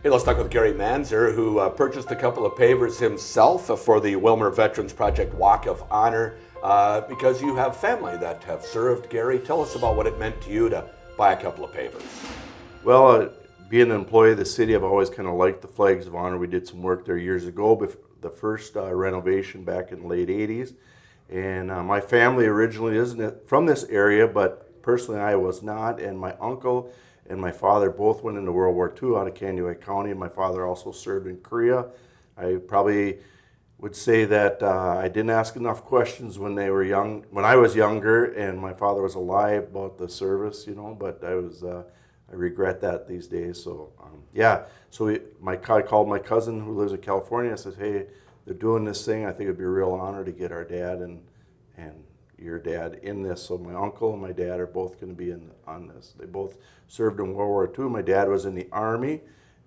Hey, let's talk with Gary Manzer, who purchased a couple of pavers himself for the Willmar Veterans Project Walk of Honor because you have family that have served. Gary, tell us about what it meant to you to buy a couple of pavers. Well, being an employee of the city, I've always kind of liked the Flags of Honor. We did some work there years ago, the first renovation back in the late 80s. And my family originally isn't from this area, but personally I was not. And my uncle and my father both went into World War II out of Kaneohe County. And my father also served in Korea. I probably would say that I didn't ask enough questions when they were young, when I was younger, and my father was alive about the service, But I regret that these days. So yeah, so I called my cousin who lives in California. I said, hey, they're doing this thing. I think it'd be a real honor to get our dad and your dad in this. So my uncle and my dad are both going to be on this. They both served in World War II. My dad was in the Army,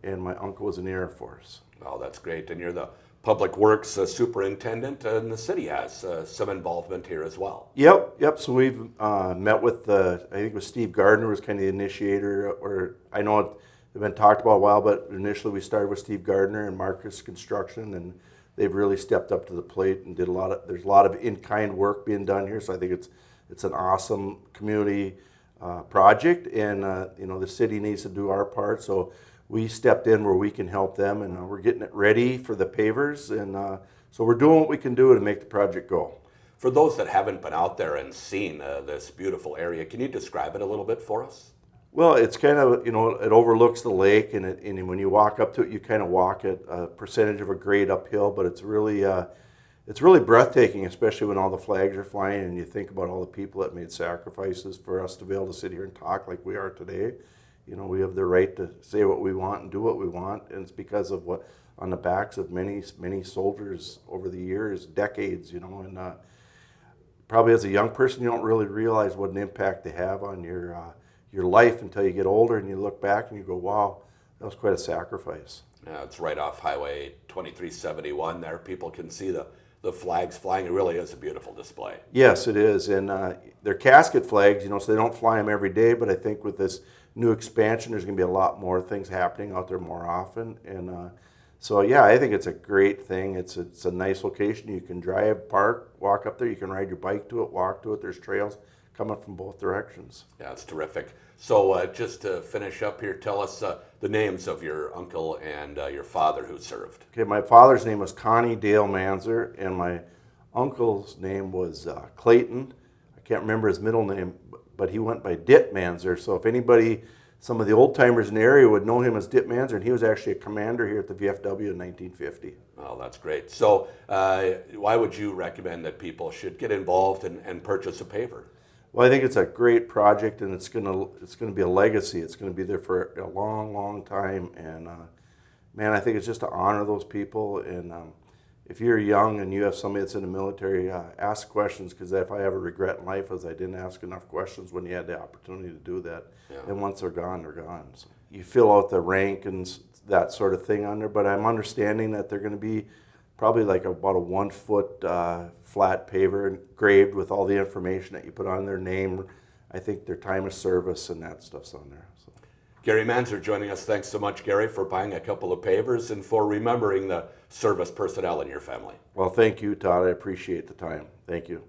and my uncle was in the Air Force. Well, that's great. And you're the Public Works superintendent, and the city has some involvement here as well. Yep. So we've met with I think it was Steve Gardner was kind of the initiator, or I know it's been talked about a while, but initially we started with Steve Gardner and Marcus Construction, and they've really stepped up to the plate and there's a lot of in-kind work being done here. So I think it's an awesome community project, and the city needs to do our part. So we stepped in where we can help them, and we're getting it ready for the pavers, and so we're doing what we can do to make the project go. For those that haven't been out there and seen this beautiful area, can you describe it a little bit for us? Well, it's kind of, it overlooks the lake, and when you walk up to it, you kind of walk at a percentage of a grade uphill, but it's really breathtaking, especially when all the flags are flying and you think about all the people that made sacrifices for us to be able to sit here and talk like we are today. We have the right to say what we want and do what we want, and it's because of what on the backs of many soldiers over the years, decades, and probably as a young person, you don't really realize what an impact they have on your life until you get older and you look back and you go, wow, that was quite a sacrifice. Yeah, it's right off Highway 2371 there. People can see the flags flying. It really is a beautiful display. Yes, it is, and they're casket flags, so they don't fly them every day, but I think with this new expansion, there's going to be a lot more things happening out there more often, and so yeah, I think it's a great thing. It's a nice location. You can drive, park, walk up there. You can ride your bike to it, walk to it. There's trails coming from both directions. Yeah, it's terrific. So just to finish up here, tell us the names of your uncle and your father who served. Okay, my father's name was Connie Dale Manzer, and my uncle's name was Clayton. I can't remember his middle name, but he went by Dit Manzer. So if anybody, some of the old timers in the area would know him as Dit Manzer, and he was actually a commander here at the VFW in 1950. Oh, that's great. So why would you recommend that people should get involved and purchase a paver? Well, I think it's a great project, and it's gonna be a legacy. It's gonna be there for a long, long time, and man, I think it's just to honor those people. And if you're young and you have somebody that's in the military, ask questions, because if I have a regret in life is I didn't ask enough questions when you had the opportunity to do that. Yeah. And once they're gone, they're gone. So you fill out the rank and that sort of thing on there, but I'm understanding that they're going to be probably like about a 1 foot flat paver engraved with all the information that you put on their name. I think their time of service and that stuff's on there. So. Gary Manzer joining us. Thanks so much, Gary, for buying a couple of pavers and for remembering the service personnel in your family. Well, thank you, Todd. I appreciate the time. Thank you.